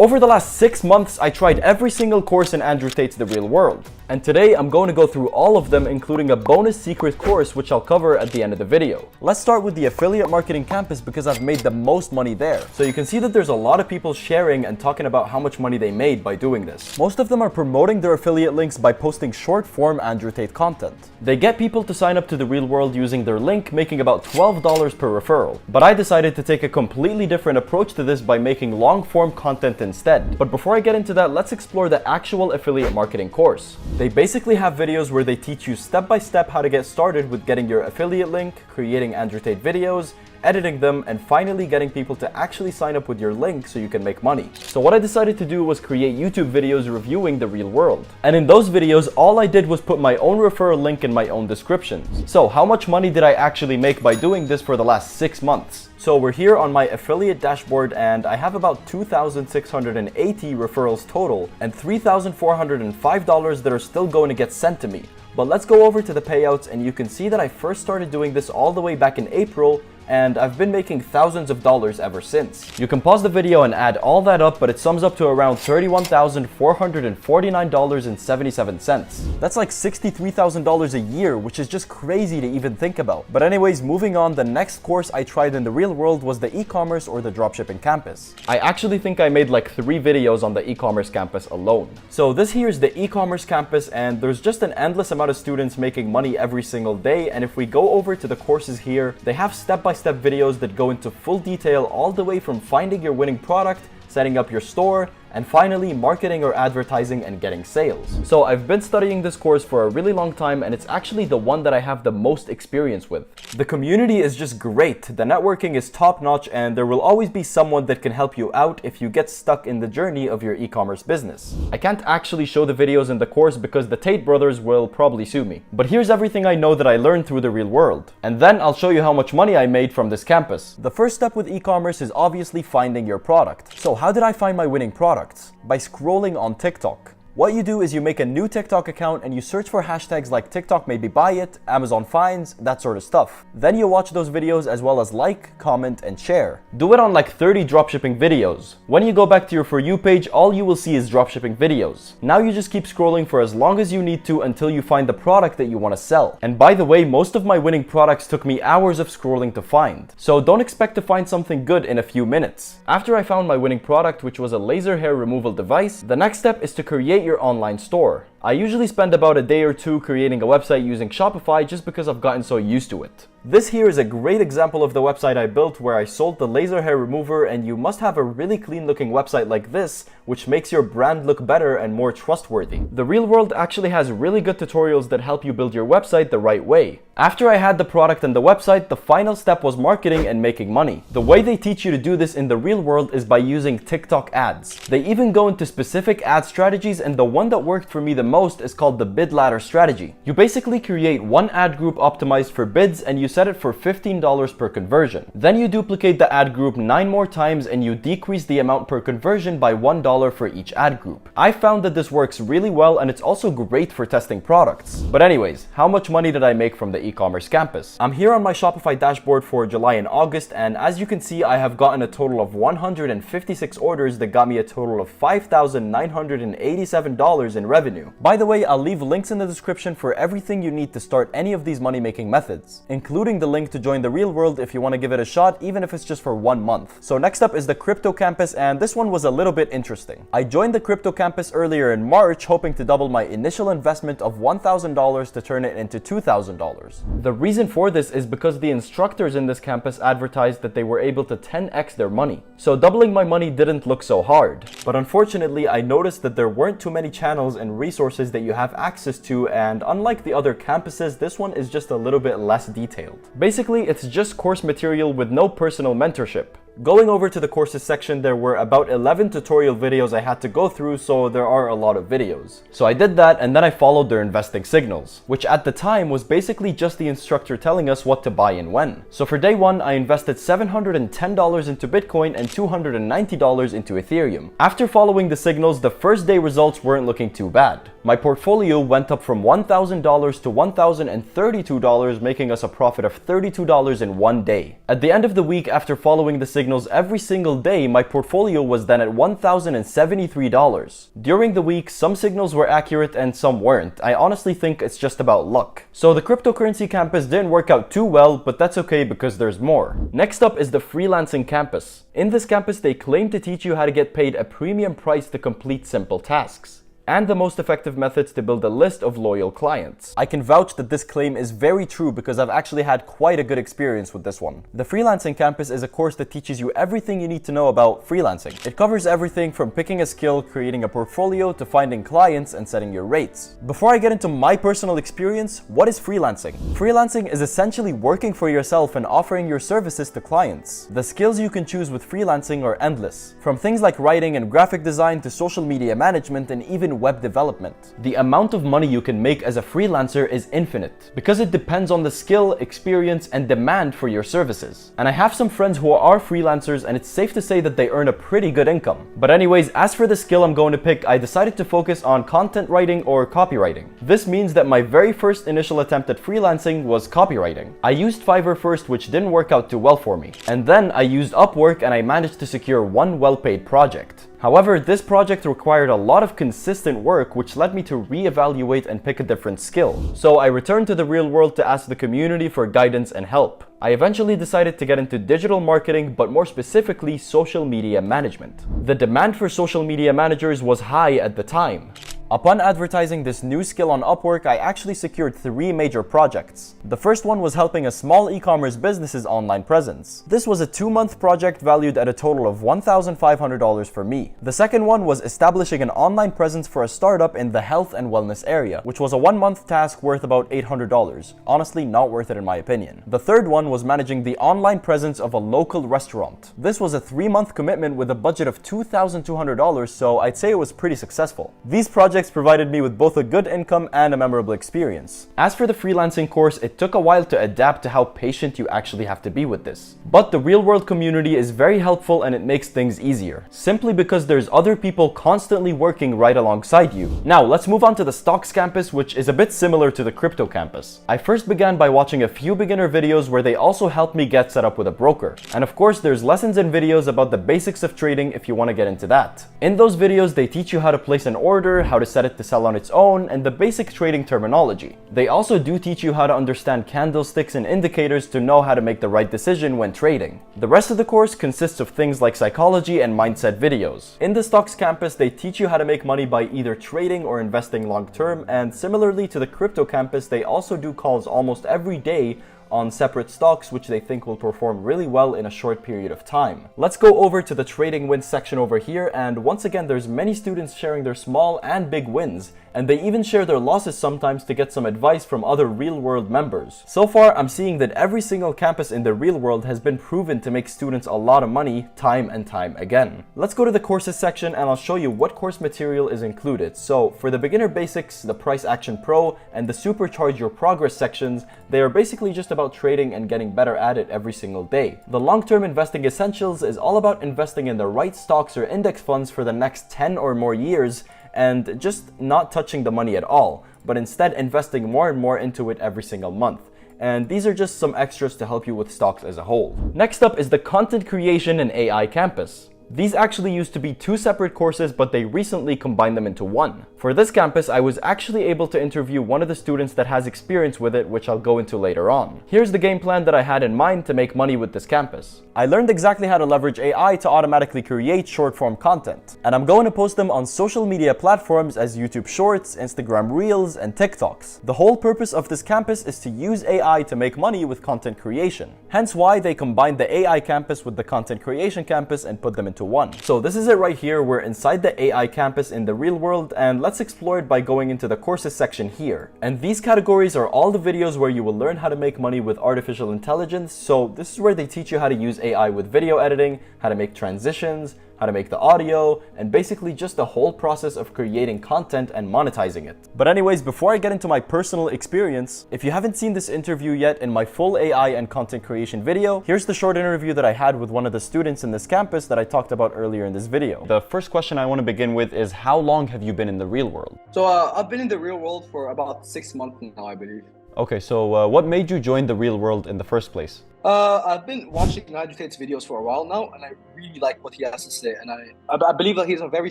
Over the last 6 months, I tried every single course in Andrew Tate's The Real World. And today, I'm going to go through all of them, including a bonus secret course which I'll cover at the end of the video. Let's start with the Affiliate Marketing Campus because I've made the most money there. So you can see that there's a lot of people sharing and talking about how much money they made by doing this. Most of them are promoting their affiliate links by posting short-form Andrew Tate content. They get people to sign up to The Real World using their link, making about $12 per referral. But I decided to take a completely different approach to this by making long-form content instead. But before I get into that, let's explore the actual affiliate marketing course. They basically have videos where they teach you step-by-step how to get started with getting your affiliate link, creating Andrew Tate videos, editing them, and finally getting people to actually sign up with your link so you can make money. So what I decided to do was create YouTube videos reviewing The Real World. And in those videos, all I did was put my own referral link in my own descriptions. So how much money did I actually make by doing this for the last 6 months? So we're here on my affiliate dashboard and I have about 2,680 referrals total and $3,405 that are still going to get sent to me. But let's go over to the payouts and you can see that I first started doing this all the way back in April, and I've been making thousands of dollars ever since. You can pause the video and add all that up, but it sums up to around $31,449.77. That's like $63,000 a year, which is just crazy to even think about. But anyways, moving on, the next course I tried in The Real World was the e-commerce or the dropshipping campus. I actually think I made like 3 videos on the e-commerce campus alone. So this here is the e-commerce campus, and there's just an endless amount of students making money every single day. And if we go over to the courses here, they have step-by-step videos that go into full detail all the way from finding your winning product, setting up your store, and finally marketing or advertising and getting sales. So I've been studying this course for a really long time and it's actually the one that I have the most experience with. The community is just great, the networking is top notch, and there will always be someone that can help you out if you get stuck in the journey of your e-commerce business. I can't actually show the videos in the course because the Tate brothers will probably sue me. But here's everything I know that I learned through The Real World. And then I'll show you how much money I made from this campus. The first step with e-commerce is obviously finding your product. So how did I find my winning products? By scrolling on TikTok. What you do is you make a new TikTok account and you search for hashtags like TikTok maybe buy it, Amazon finds, that sort of stuff. Then you watch those videos as well as like, comment, and share. Do it on like 30 dropshipping videos. When you go back to your For You page, all you will see is dropshipping videos. Now you just keep scrolling for as long as you need to until you find the product that you want to sell. And by the way, most of my winning products took me hours of scrolling to find. So don't expect to find something good in a few minutes. After I found my winning product, which was a laser hair removal device, the next step is to create your online store. I usually spend about a day or two creating a website using Shopify just because I've gotten so used to it. This here is a great example of the website I built where I sold the laser hair remover, and you must have a really clean looking website like this, which makes your brand look better and more trustworthy. The Real World actually has really good tutorials that help you build your website the right way. After I had the product and the website, the final step was marketing and making money. The way they teach you to do this in The Real World is by using TikTok ads. They even go into specific ad strategies, and the one that worked for me the most is called the bid ladder strategy. You basically create one ad group optimized for bids and you set it for $15 per conversion. Then you duplicate the ad group 9 more times and you decrease the amount per conversion by $1 for each ad group. I found that this works really well and it's also great for testing products. But anyways, how much money did I make from the e-commerce campus? I'm here on my Shopify dashboard for July and August, and as you can see, I have gotten a total of 156 orders that got me a total of $5,987 in revenue. By the way, I'll leave links in the description for everything you need to start any of these money-making methods, including the link to join The Real World if you want to give it a shot, even if it's just for 1 month. So next up is the crypto campus, and this one was a little bit interesting. I joined the crypto campus earlier in March, hoping to double my initial investment of $1,000 to turn it into $2,000. The reason for this is because the instructors in this campus advertised that they were able to 10x their money. So doubling my money didn't look so hard. But unfortunately, I noticed that there weren't too many channels and resources that you have access to, and unlike the other campuses, this one is just a little bit less detailed. Basically, it's just course material with no personal mentorship. Going over to the courses section, there were about 11 tutorial videos I had to go through, so there are a lot of videos. So I did that, and then I followed their investing signals, which at the time was basically just the instructor telling us what to buy and when. So for day 1, I invested $710 into Bitcoin and $290 into Ethereum. After following the signals, the first day results weren't looking too bad. My portfolio went up from $1,000 to $1,032, making us a profit of $32 in 1 day. At the end of the week, after following the signals, signals every single day, my portfolio was then at $1,073. During the week, some signals were accurate and some weren't. I honestly think it's just about luck. So the cryptocurrency campus didn't work out too well, but that's okay because there's more. Next up is the freelancing campus. In this campus, they claim to teach you how to get paid a premium price to complete simple tasks, and the most effective methods to build a list of loyal clients. I can vouch that this claim is very true because I've actually had quite a good experience with this one. The freelancing campus is a course that teaches you everything you need to know about freelancing. It covers everything from picking a skill, creating a portfolio, to finding clients and setting your rates. Before I get into my personal experience, what is freelancing? Freelancing is essentially working for yourself and offering your services to clients. The skills you can choose with freelancing are endless, from things like writing and graphic design to social media management and even web development. The amount of money you can make as a freelancer is infinite because it depends on the skill, experience, and demand for your services. And I have some friends who are freelancers, and it's safe to say that they earn a pretty good income. But anyways, as for the skill I'm going to pick, I decided to focus on content writing or copywriting. This means that my very first initial attempt at freelancing was copywriting. I used Fiverr first, which didn't work out too well for me. And then I used Upwork and I managed to secure one well-paid project. However, this project required a lot of consistent work, which led me to reevaluate and pick a different skill. So I returned to the real world to ask the community for guidance and help. I eventually decided to get into digital marketing, but more specifically social media management. The demand for social media managers was high at the time. Upon advertising this new skill on Upwork, I actually secured 3 major projects. The first one was helping a small e-commerce business's online presence. This was a 2-month project valued at a total of $1,500 for me. The second one was establishing an online presence for a startup in the health and wellness area, which was a 1-month task worth about $800. Honestly, not worth it in my opinion. The third one was managing the online presence of a local restaurant. This was a 3-month commitment with a budget of $2,200, so I'd say it was pretty successful. These projects provided me with both a good income and a memorable experience. As for the freelancing course, it took a while to adapt to how patient you actually have to be with this. But the real world community is very helpful and it makes things easier, simply because there's other people constantly working right alongside you. Now, let's move on to the stocks campus, which is a bit similar to the crypto campus. I first began by watching a few beginner videos where they also helped me get set up with a broker. And of course, there's lessons and videos about the basics of trading if you want to get into that. In those videos, they teach you how to place an order, how to set it to sell on its own, and the basic trading terminology. They also do teach you how to understand candlesticks and indicators to know how to make the right decision when trading. The rest of the course consists of things like psychology and mindset videos. In the stocks campus, they teach you how to make money by either trading or investing long term, and similarly to the crypto campus, they also do calls almost every day on separate stocks which they think will perform really well in a short period of time. Let's go over to the trading wins section over here, and once again there's many students sharing their small and big wins, and they even share their losses sometimes to get some advice from other real-world members. So far, I'm seeing that every single campus in the real world has been proven to make students a lot of money time and time again. Let's go to the courses section and I'll show you what course material is included. So for the beginner basics, the price action pro, and the supercharge your progress sections, they are basically just about trading and getting better at it every single day. The long-term investing essentials is all about investing in the right stocks or index funds for the next 10 or more years, and just not touching the money at all, but instead investing more and more into it every single month. And these are just some extras to help you with stocks as a whole. Next up is the content creation and AI campus. These actually used to be 2 separate courses, but they recently combined them into one. For this campus, I was actually able to interview one of the students that has experience with it, which I'll go into later on. Here's the game plan that I had in mind to make money with this campus. I learned exactly how to leverage AI to automatically create short-form content, and I'm going to post them on social media platforms as YouTube Shorts, Instagram Reels, and TikToks. The whole purpose of this campus is to use AI to make money with content creation. Hence why they combined the AI campus with the content creation campus and put them into one. So this is it right here. We're inside the AI campus in the real world, and let's explore it by going into the courses section here. And these categories are all the videos where you will learn how to make money with artificial intelligence. So this is where they teach you how to use AI with video editing, how to make transitions, how to make the audio, and basically just the whole process of creating content and monetizing it. But anyways, before I get into my personal experience, if you haven't seen this interview yet in my full AI and content creation video, here's the short interview that I had with one of the students in this campus that I talked about earlier in this video. The first question I want to begin with is, how long have you been in the real world? So I've been in the real world for about 6 months now, I believe. Okay, so what made you join the real world in the first place? I've been watching Nigel Tate's videos for a while now, and I really like what he has to say. And I believe that he's a very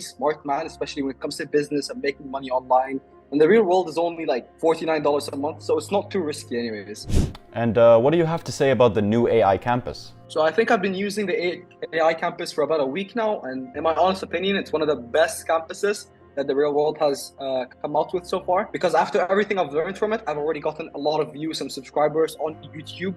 smart man, especially when it comes to business and making money online. And the real world is only like $49 a month, so it's not too risky anyways. And what do you have to say about the new AI campus? So I think I've been using the AI campus for about a week now, and in my honest opinion, it's one of the best campuses that the real world has come out with so far. Because after everything I've learned from it, I've already gotten a lot of views and subscribers on YouTube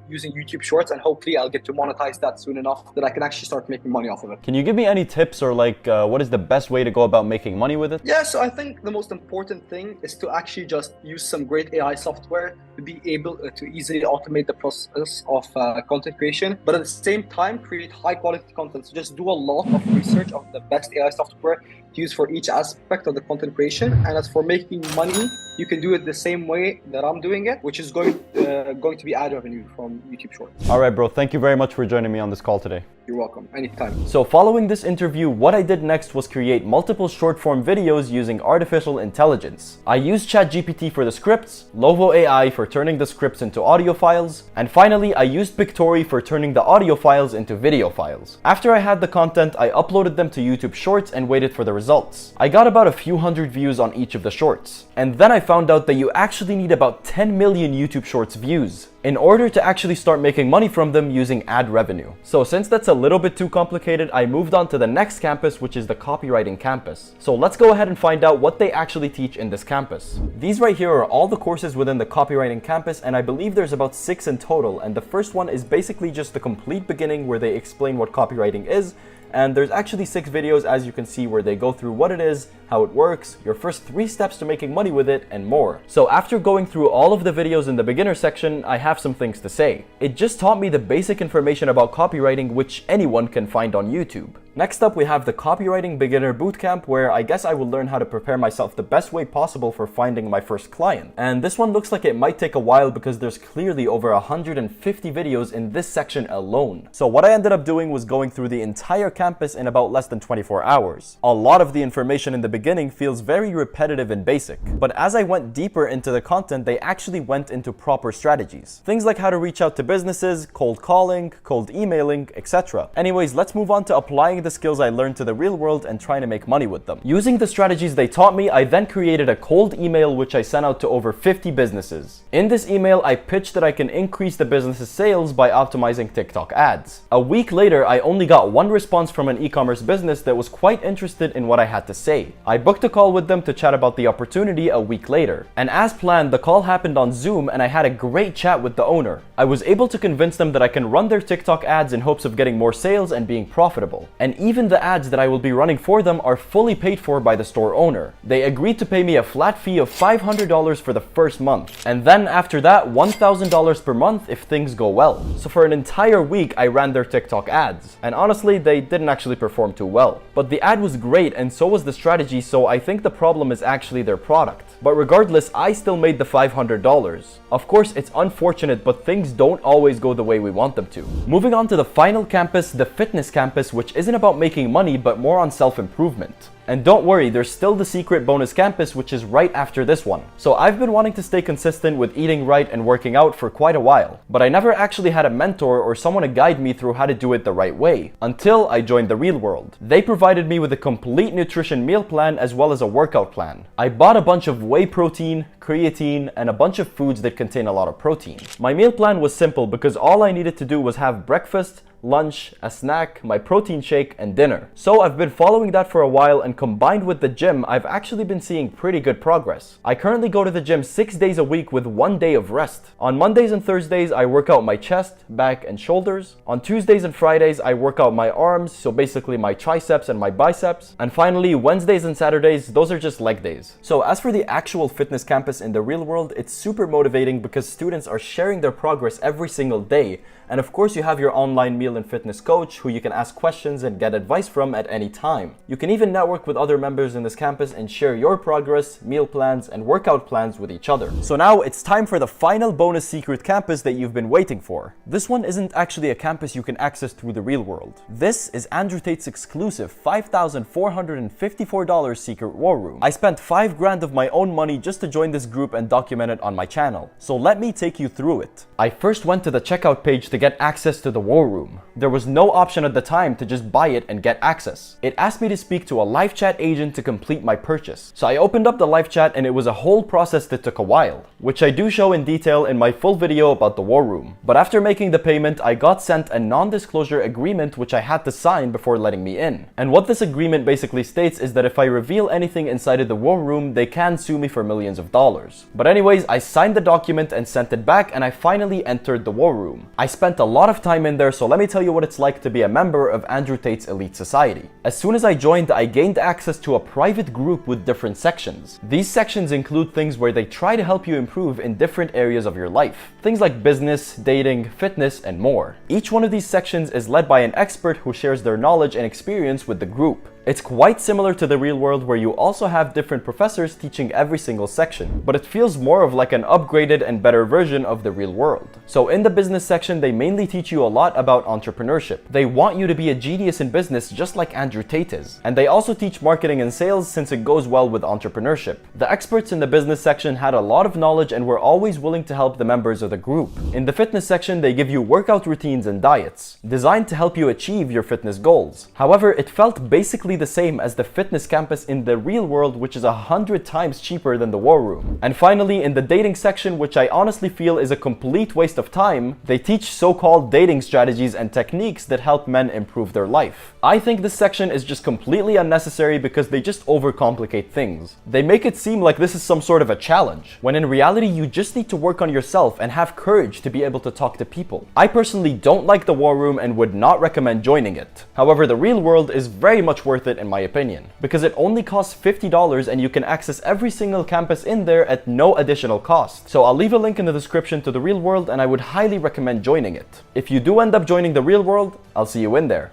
using YouTube Shorts, and hopefully I'll get to monetize that soon enough that I can actually start making money off of it. Can you give me any tips or like what is the best way to go about making money with it? Yeah, so I think the most important thing is to actually just use some great AI software to be able to easily automate the process of content creation, but at the same time create high quality content. So just do a lot of research of the best AI software to use for each aspect of the content creation. And as for making money, you can do it the same way that I'm doing it, which is going to be ad revenue from YouTube Shorts. All right, bro. Thank you very much for joining me on this call today. You're welcome. Anytime. So following this interview, what I did next was create multiple short form videos using artificial intelligence. I used ChatGPT for the scripts, Lovo AI for turning the scripts into audio files, and finally I used Pictory for turning the audio files into video files. After I had the content, I uploaded them to YouTube Shorts and waited for the results. I got about a few hundred views on each of the shorts. And then I found out that you actually need about 10 million YouTube Shorts views in order to actually start making money from them using ad revenue. So since that's a little bit too complicated, I moved on to the next campus, which is the copywriting campus. So let's go ahead and find out what they actually teach in this campus. These right here are all the courses within the copywriting campus, and I believe there's about 6 in total. And the first one is basically just the complete beginning where they explain what copywriting is. And there's actually 6 videos, as you can see, where they go through what it is, how it works, your first 3 steps to making money with it, and more. So after going through all of the videos in the beginner section, I have some things to say. It just taught me the basic information about copywriting, which anyone can find on YouTube. Next up, we have the Copywriting Beginner Bootcamp, where I guess I will learn how to prepare myself the best way possible for finding my first client. And this one looks like it might take a while because there's clearly over 150 videos in this section alone. So what I ended up doing was going through the entire campus in about less than 24 hours. A lot of the information in the beginning feels very repetitive and basic, but as I went deeper into the content, they actually went into proper strategies. Things like how to reach out to businesses, cold calling, cold emailing, etc. Anyways, let's move on to applying the skills I learned to the real world and trying to make money with them. Using the strategies they taught me, I then created a cold email which I sent out to over 50 businesses. In this email, I pitched that I can increase the business's sales by optimizing TikTok ads. A week later, I only got one response from an e-commerce business that was quite interested in what I had to say. I booked a call with them to chat about the opportunity a week later. And as planned, the call happened on Zoom and I had a great chat with the owner. I was able to convince them that I can run their TikTok ads in hopes of getting more sales and being profitable. And even the ads that I will be running for them are fully paid for by the store owner. They agreed to pay me a flat fee of $500 for the first month. And then after that, $1,000 per month if things go well. So for an entire week, I ran their TikTok ads. And honestly, they didn't actually perform too well. But the ad was great and so was the strategy, so I think the problem is actually their product. But regardless, I still made the $500. Of course, it's unfortunate, but things don't always go the way we want them to. Moving on to the final campus, the fitness campus, which isn't about making money, but more on self-improvement. And don't worry, there's still the secret bonus campus, which is right after this one. So I've been wanting to stay consistent with eating right and working out for quite a while, but I never actually had a mentor or someone to guide me through how to do it the right way, until I joined the real world. They provided me with a complete nutrition meal plan as well as a workout plan. I bought a bunch of whey protein, creatine, and a bunch of foods that contain a lot of protein. My meal plan was simple because all I needed to do was have breakfast, lunch, a snack, my protein shake, and dinner. So I've been following that for a while, and combined with the gym, I've actually been seeing pretty good progress. I currently go to the gym 6 days a week with 1 day of rest. On Mondays and Thursdays, I work out my chest, back, and shoulders. On Tuesdays and Fridays, I work out my arms, so basically my triceps and my biceps. And finally, Wednesdays and Saturdays, those are just leg days. So as for the actual fitness campus in the real world, it's super motivating because students are sharing their progress every single day. And of course, you have your online meal lifestyle and fitness coach who you can ask questions and get advice from at any time. You can even network with other members in this campus and share your progress, meal plans, and workout plans with each other. So now it's time for the final bonus secret campus that you've been waiting for. This one isn't actually a campus you can access through the real world. This is Andrew Tate's exclusive $5,454 secret war room. I spent $5,000 of my own money just to join this group and document it on my channel. So let me take you through it. I first went to the checkout page to get access to the war room. There was no option at the time to just buy it and get access. It asked me to speak to a live chat agent to complete my purchase. So I opened up the live chat and it was a whole process that took a while, which I do show in detail in my full video about the war room. But after making the payment, I got sent a non-disclosure agreement which I had to sign before letting me in. And what this agreement basically states is that if I reveal anything inside of the war room, they can sue me for millions of dollars. But anyways, I signed the document and sent it back, and I finally entered the war room. I spent a lot of time in there, so let me tell you what it's like to be a member of Andrew Tate's elite society. As soon as I joined, I gained access to a private group with different sections. These sections include things where they try to help you improve in different areas of your life. Things like business, dating, fitness, and more. Each one of these sections is led by an expert who shares their knowledge and experience with the group. It's quite similar to the real world where you also have different professors teaching every single section, but it feels more of like an upgraded and better version of the real world. So in the business section, they mainly teach you a lot about entrepreneurship. They want you to be a genius in business just like Andrew Tate is. And they also teach marketing and sales since it goes well with entrepreneurship. The experts in the business section had a lot of knowledge and were always willing to help the members of the group. In the fitness section, they give you workout routines and diets, designed to help you achieve your fitness goals. However, it felt basically the same as the fitness campus in the real world, which is 100 times cheaper than the war room. And finally, in the dating section, which I honestly feel is a complete waste of time, they teach so-called dating strategies and techniques that help men improve their life. I think this section is just completely unnecessary because they just overcomplicate things. They make it seem like this is some sort of a challenge, when in reality you just need to work on yourself and have courage to be able to talk to people. I personally don't like the war room and would not recommend joining it. However, the real world is very much worth it in my opinion, because it only costs $50 and you can access every single campus in there at no additional cost. So I'll leave a link in the description to the real world and I would highly recommend joining it. If you do end up joining the real world, I'll see you in there.